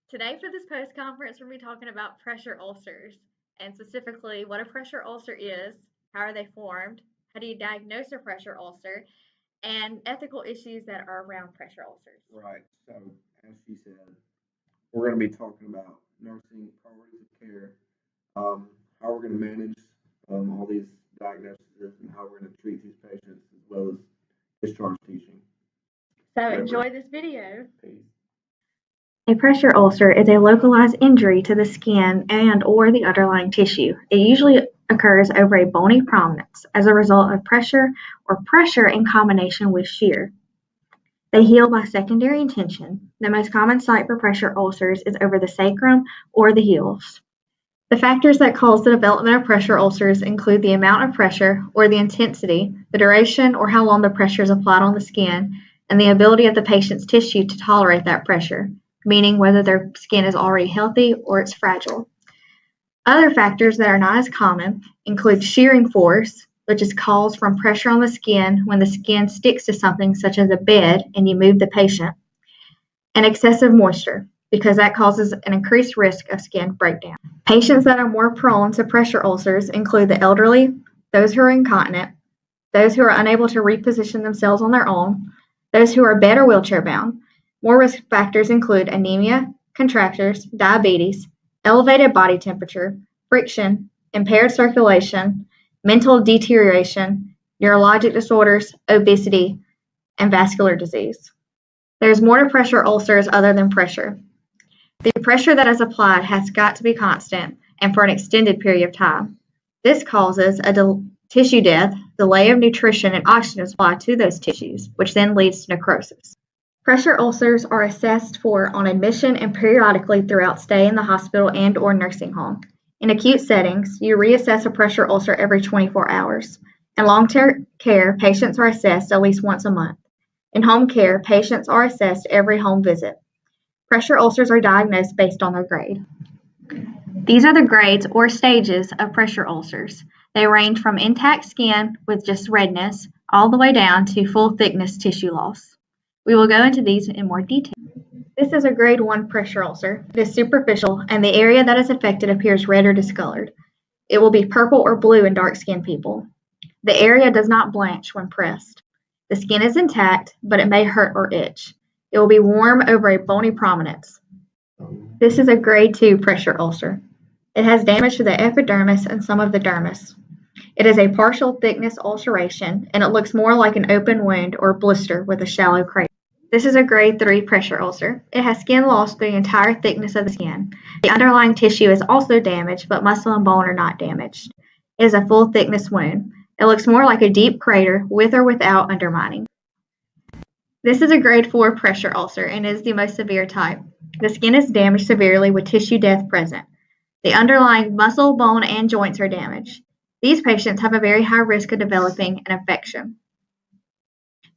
Today for this post conference, we're going to be talking about pressure ulcers and specifically what a pressure ulcer is, how are they formed, how do you diagnose a pressure ulcer, and ethical issues that are around pressure ulcers. Right. So, as she said, we're going to be talking about nursing priorities of care, how we're going to manage all these diagnoses, and how we're going to treat these patients, as well as discharge teaching. So enjoy this video. Peace. A pressure ulcer is a localized injury to the skin and or the underlying tissue. It usually occurs over a bony prominence as a result of pressure or pressure in combination with shear. They heal by secondary tension. The most common site for pressure ulcers is over the sacrum or the heels. The factors that cause the development of pressure ulcers include the amount of pressure or the intensity, the duration or how long the pressure is applied on the skin, and the ability of the patient's tissue to tolerate that pressure, meaning whether their skin is already healthy or it's fragile. Other factors that are not as common include shearing force, which is caused from pressure on the skin when the skin sticks to something such as a bed and you move the patient, and excessive moisture, because that causes an increased risk of skin breakdown. Patients that are more prone to pressure ulcers include the elderly, those who are incontinent, those who are unable to reposition themselves on their own, those who are bed or wheelchair bound. More risk factors include anemia, contractures, diabetes, elevated body temperature, friction, impaired circulation, mental deterioration, neurologic disorders, obesity, and vascular disease. There's more to pressure ulcers other than pressure. The pressure that is applied has got to be constant and for an extended period of time. This causes a tissue death, delay of nutrition and oxygen supply to those tissues, which then leads to necrosis. Pressure ulcers are assessed for on admission and periodically throughout stay in the hospital and or nursing home. In acute settings, you reassess a pressure ulcer every 24 hours. In long-term care, patients are assessed at least once a month. In home care, patients are assessed every home visit. Pressure ulcers are diagnosed based on their grade. These are the grades or stages of pressure ulcers. They range from intact skin with just redness all the way down to full thickness tissue loss. We will go into these in more detail. This is a grade 1 pressure ulcer. It is superficial and the area that is affected appears red or discolored. It will be purple or blue in dark-skinned people. The area does not blanch when pressed. The skin is intact, but it may hurt or itch. It will be warm over a bony prominence. This is a grade 2 pressure ulcer. It has damage to the epidermis and some of the dermis. It is a partial thickness ulceration, and it looks more like an open wound or blister with a shallow crater. This is a grade 3 pressure ulcer. It has skin loss through the entire thickness of the skin. The underlying tissue is also damaged, but muscle and bone are not damaged. It is a full thickness wound. It looks more like a deep crater with or without undermining. This is a grade 4 pressure ulcer and is the most severe type. The skin is damaged severely with tissue death present. The underlying muscle, bone, and joints are damaged. These patients have a very high risk of developing an infection.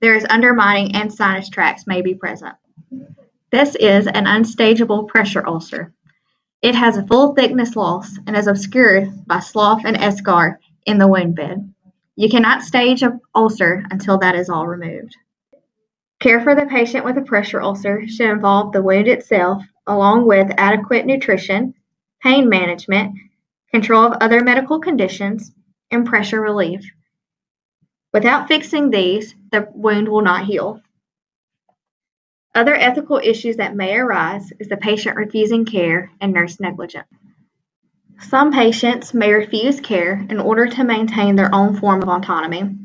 There is undermining and sinus tracts may be present. This is an unstageable pressure ulcer. It has a full thickness loss and is obscured by slough and eschar in the wound bed. You cannot stage an ulcer until that is all removed. Care for the patient with a pressure ulcer should involve the wound itself, along with adequate nutrition, pain management, control of other medical conditions, and pressure relief. Without fixing these, the wound will not heal. Other ethical issues that may arise is the patient refusing care and nurse negligence. Some patients may refuse care in order to maintain their own form of autonomy.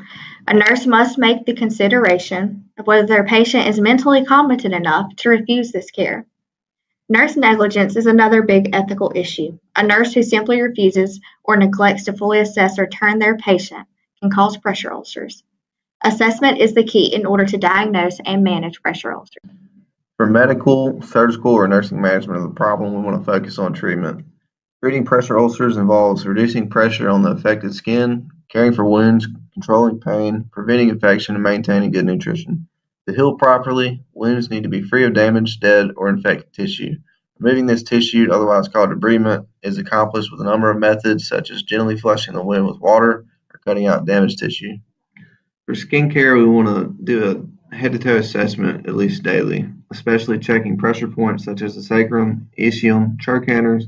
A nurse must make the consideration of whether their patient is mentally competent enough to refuse this care. Nurse negligence is another big ethical issue. A nurse who simply refuses or neglects to fully assess or turn their patient can cause pressure ulcers. Assessment is the key in order to diagnose and manage pressure ulcers. For medical, surgical, or nursing management of the problem, we want to focus on treatment. Treating pressure ulcers involves reducing pressure on the affected skin, caring for wounds, controlling pain, preventing infection, and maintaining good nutrition. To heal properly, wounds need to be free of damaged, dead, or infected tissue. Removing this tissue, otherwise called debridement, is accomplished with a number of methods such as gently flushing the wound with water or cutting out damaged tissue. For skin care, we want to do a head-to-toe assessment at least daily. especially checking pressure points such as the sacrum, ischium, trochanters,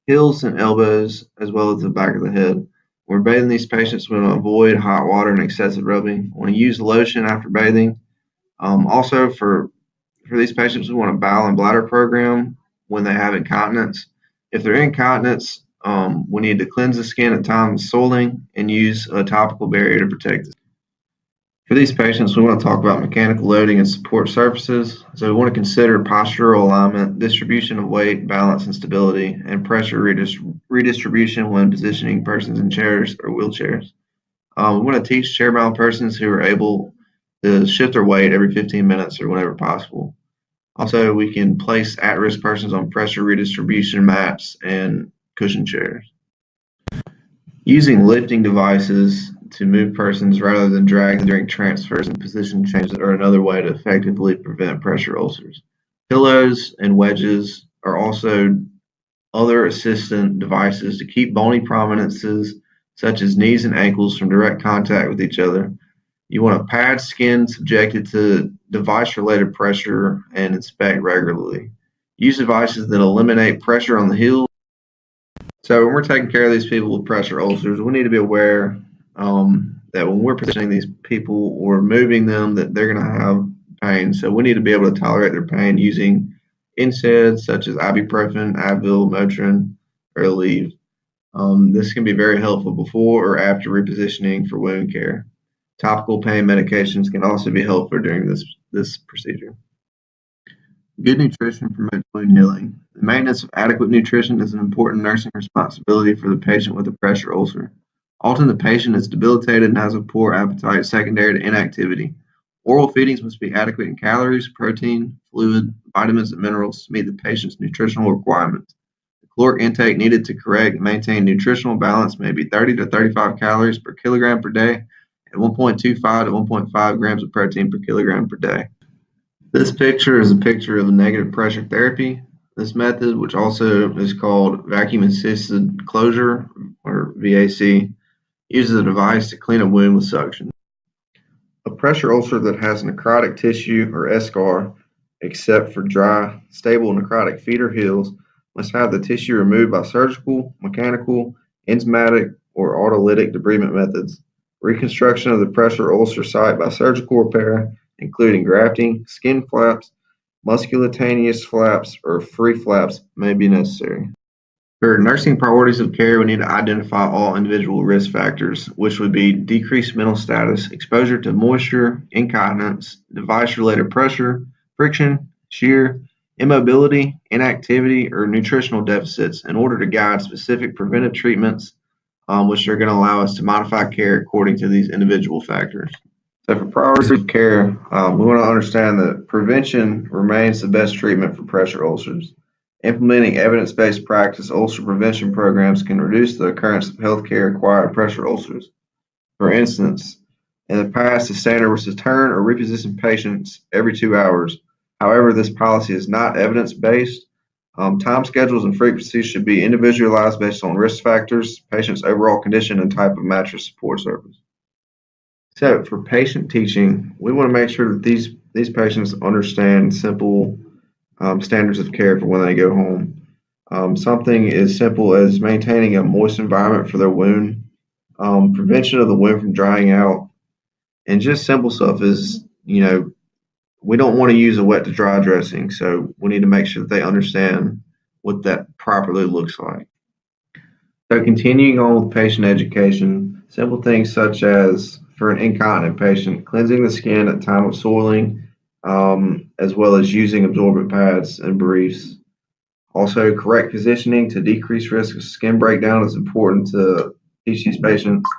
heels, and elbows, as well as the back of the head. When bathing these patients, we want to avoid hot water and excessive rubbing. We want to use lotion after bathing. Also, for these patients, we want a bowel and bladder program when they have incontinence. If they're incontinence, we need to cleanse the skin at time of soiling and use a topical barrier to protect the skin. For these patients, we want to talk about mechanical loading and support surfaces. So we want to consider postural alignment, distribution of weight, balance, and stability, and pressure redistribution when positioning persons in chairs or wheelchairs. We want to teach chair-bound persons who are able to shift their weight every 15 minutes or whenever possible. Also, we can place at-risk persons on pressure redistribution mats and cushion chairs. Using lifting devices to move persons rather than drag them during transfers and position changes are another way to effectively prevent pressure ulcers. Pillows and wedges are also other assistant devices to keep bony prominences such as knees and ankles from direct contact with each other. You want to pad skin subjected to device-related pressure and inspect regularly. Use devices that eliminate pressure on the heels. So when we're taking care of these people with pressure ulcers, we need to be aware that when we're positioning these people or moving them, that they're going to have pain. So we need to be able to tolerate their pain using NSAIDs such as ibuprofen, Advil, Motrin, or Aleve. This can be very helpful before or after repositioning for wound care. Topical pain medications can also be helpful during this procedure. Good nutrition promotes wound healing. The maintenance of adequate nutrition is an important nursing responsibility for the patient with a pressure ulcer. Often the patient is debilitated and has a poor appetite secondary to inactivity. Oral feedings must be adequate in calories, protein, fluid, vitamins, and minerals to meet the patient's nutritional requirements. The caloric intake needed to correct and maintain nutritional balance may be 30 to 35 calories per kilogram per day and 1.25 to 1.5 grams of protein per kilogram per day. This picture is a picture of negative pressure therapy. This method, which also is called vacuum assisted closure or VAC, uses a device to clean a wound with suction. A pressure ulcer that has necrotic tissue or eschar, except for dry, stable necrotic feet or heels, must have the tissue removed by surgical, mechanical, enzymatic, or autolytic debridement methods. Reconstruction of the pressure ulcer site by surgical repair, including grafting, skin flaps, musculaneous flaps, or free flaps, may be necessary. For nursing priorities of care, we need to identify all individual risk factors, which would be decreased mental status, exposure to moisture, incontinence, device-related pressure, friction, shear, immobility, inactivity, or nutritional deficits in order to guide specific preventive treatments, which are going to allow us to modify care according to these individual factors. So for priorities of care, we want to understand that prevention remains the best treatment for pressure ulcers. Implementing evidence-based practice ulcer prevention programs can reduce the occurrence of healthcare-acquired pressure ulcers. For instance, in the past, the standard was to turn or reposition patients every 2 hours. However, this policy is not evidence-based. Time schedules and frequencies should be individualized based on risk factors, patient's overall condition, and type of mattress support surface. So for patient teaching, we want to make sure that these patients understand simple standards of care for when they go home. Something as simple as maintaining a moist environment for their wound, prevention of the wound from drying out, and just simple stuff is, we don't want to use a wet to dry dressing, so we need to make sure that they understand what that properly looks like. So continuing on with patient education, simple things such as for an incontinent patient, cleansing the skin at time of soiling, as well as using absorbent pads and briefs. Also, correct positioning to decrease risk of skin breakdown is important to teach these patients.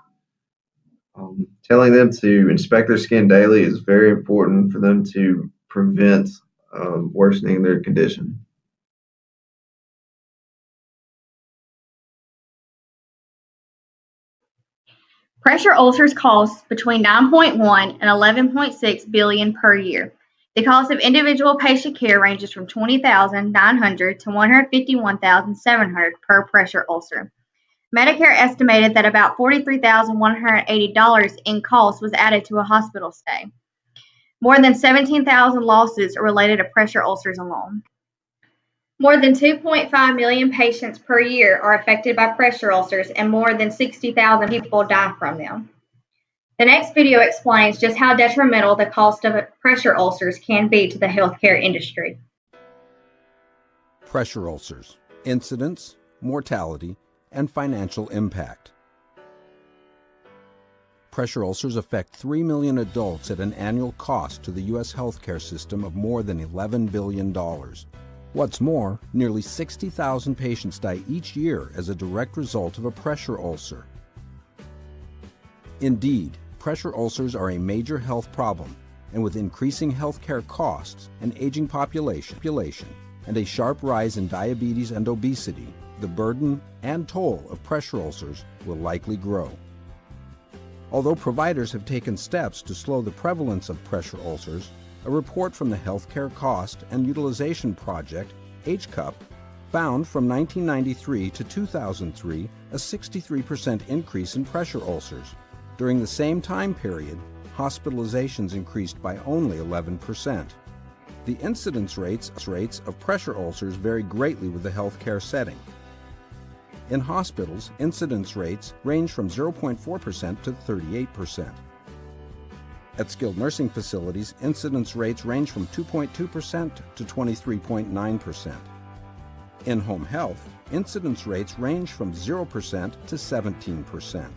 Telling them to inspect their skin daily is very important for them to prevent worsening their condition. Pressure ulcers cost between 9.1 and 11.6 billion per year. The cost of individual patient care ranges from $20,900 to $151,700 per pressure ulcer. Medicare estimated that about $43,180 in cost was added to a hospital stay. More than 17,000 lawsuits are related to pressure ulcers alone. More than 2.5 million patients per year are affected by pressure ulcers, and more than 60,000 people die from them. The next video explains just how detrimental the cost of pressure ulcers can be to the healthcare industry. Pressure ulcers, incidence, mortality, and financial impact. Pressure ulcers affect 3 million adults at an annual cost to the U.S. healthcare system of more than $11 billion. What's more, nearly 60,000 patients die each year as a direct result of a pressure ulcer. Indeed, pressure ulcers are a major health problem, and with increasing healthcare costs, an aging population, and a sharp rise in diabetes and obesity, the burden and toll of pressure ulcers will likely grow. Although providers have taken steps to slow the prevalence of pressure ulcers, a report from the Healthcare Cost and Utilization Project, HCUP, found from 1993 to 2003 a 63% increase in pressure ulcers. During the same time period, hospitalizations increased by only 11%. The incidence rates of pressure ulcers vary greatly with the healthcare setting. In hospitals, incidence rates range from 0.4% to 38%. At skilled nursing facilities, incidence rates range from 2.2% to 23.9%. In home health, incidence rates range from 0% to 17%.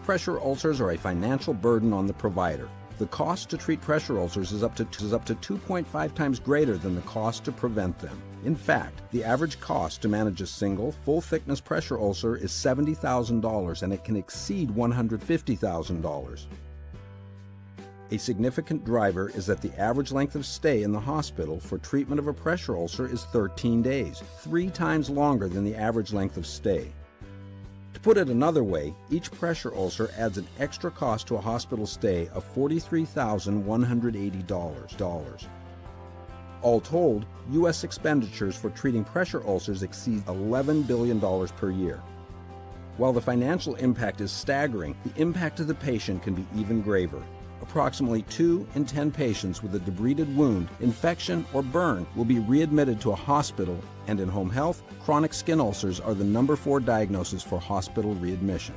Pressure ulcers are a financial burden on the provider. The cost to treat pressure ulcers is up to 2.5 times greater than the cost to prevent them. In fact, the average cost to manage a single, full-thickness pressure ulcer is $70,000, and it can exceed $150,000. A significant driver is that the average length of stay in the hospital for treatment of a pressure ulcer is 13 days, 3 times longer than the average length of stay. To put it another way, each pressure ulcer adds an extra cost to a hospital stay of $43,180. All told, U.S. expenditures for treating pressure ulcers exceed $11 billion per year. While the financial impact is staggering, the impact to the patient can be even graver. Approximately 2 in 10 patients with a debrided wound, infection, or burn will be readmitted to a hospital, and in home health, chronic skin ulcers are the number 4 diagnosis for hospital readmission.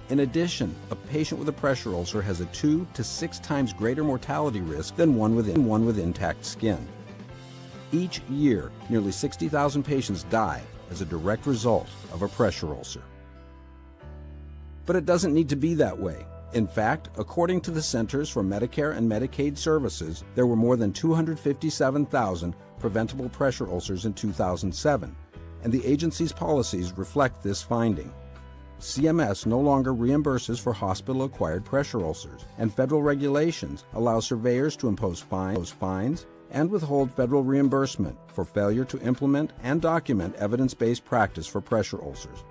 In addition, a patient with a pressure ulcer has a 2 to 6 times greater mortality risk than one with intact skin. Each year, nearly 60,000 patients die as a direct result of a pressure ulcer. But it doesn't need to be that way. In fact, according to the Centers for Medicare and Medicaid Services, there were more than 257,000 preventable pressure ulcers in 2007, and the agency's policies reflect this finding. CMS no longer reimburses for hospital-acquired pressure ulcers, and federal regulations allow surveyors to impose fines and withhold federal reimbursement for failure to implement and document evidence-based practice for pressure ulcers.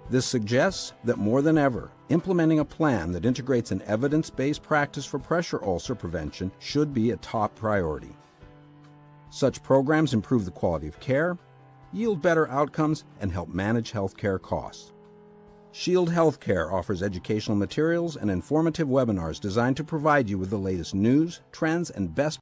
This suggests that more than ever, implementing a plan that integrates an evidence-based practice for pressure ulcer prevention should be a top priority. Such programs improve the quality of care, yield better outcomes, and help manage healthcare costs. Shield Healthcare offers educational materials and informative webinars designed to provide you with the latest news, trends, and best